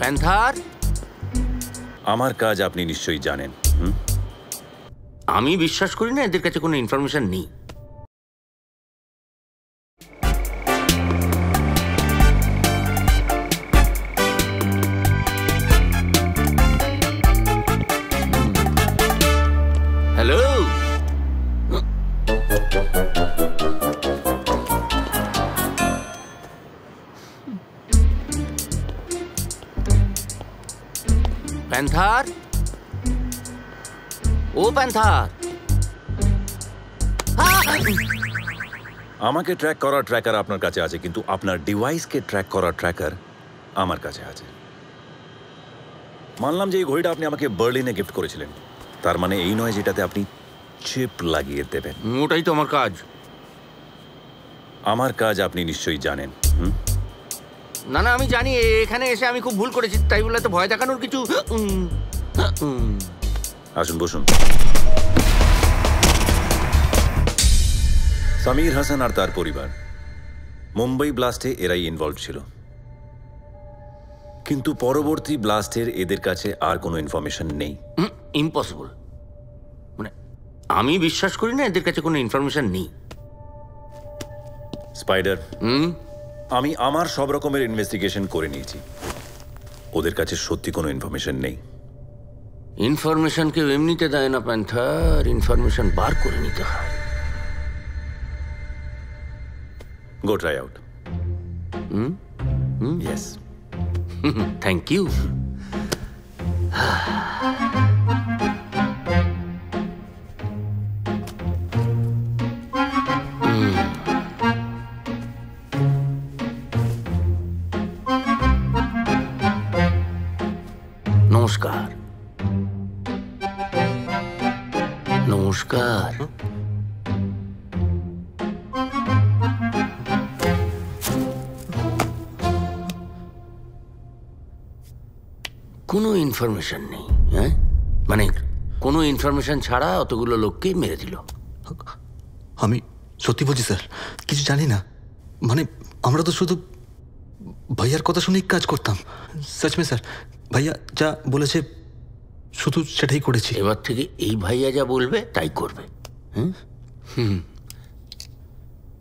Panther, আমার কাজ আপনি নিশ্চয়ই জানেন। আমি বিশ্বাস করি না এদের কাছে কোনো ইনফরমেশন নেই। হ্যালো, প্যান্থার, ও প্যান্থার। আমাকে ট্র্যাক করার ট্র্যাকার আপনার কাছে আছে, কিন্তু আপনার ডিভাইসকে ট্র্যাক করার ট্র্যাকার আমার কাছে আছে। মানলাম যে এই ঘড়িটা আপনি আমাকে বার্লিনে গিফট করেছিলেন, তার মানে এই নয় যেটাতে আপনি চিপ লাগিয়ে দেবেন। ওটাই তো আমার কাজ। আমার কাজ আপনি নিশ্চয়ই জানেন। না না, আমি জানি। এখানে এসে আমি খুব ভুল করেছি, তাই বলে তো ভয় দেখানোর কিছু। আসুন, বসুন। সামির হাসান আর তার পরিবার মুম্বাই ব্লাস্টে এরাই ইনভলভ ছিল, কিন্তু পরবর্তী ব্লাস্টের এদের কাছে আর কোনো ইনফরমেশন নেই। ইম্পসিবল। মানে আমি বিশ্বাস করি না এদের কাছে কোনো ইনফরমেশন নেই। স্পাইডার, আমি আমার সব রকমের ইনভেস্টিগেশন করে নিয়েছি, ওদের কাছে সত্যি কোনো ইনফরমেশন নেই। ইনফরমেশন কেউ এমনিতে দেয় না প্যান্থার, ইনফরমেশন বার করে নিতে হয়। Go try out. Yes, thank you. নমস্কার। নমস্কার। কোনো ইনফরমেশন নেই। হ্যাঁ, মানে কোনো ইনফরমেশন ছাড়া অতগুলো লোককেই মেরে দিল। আমি সত্যি বলছি স্যার, কিছু জানি না। মানে আমরা তো শুধু ভাইয়ার কথা শুনেই কাজ করতাম। সচমে স্যার, ভাইয়া যা বলেছে শুধু সেটাই করেছি। এবার থেকে এই ভাইয়া যা বলবে তাই করবে।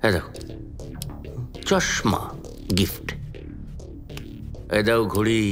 হ্যাঁ, দেখো, চশমা গিফট। এ দাও ঘড়ি।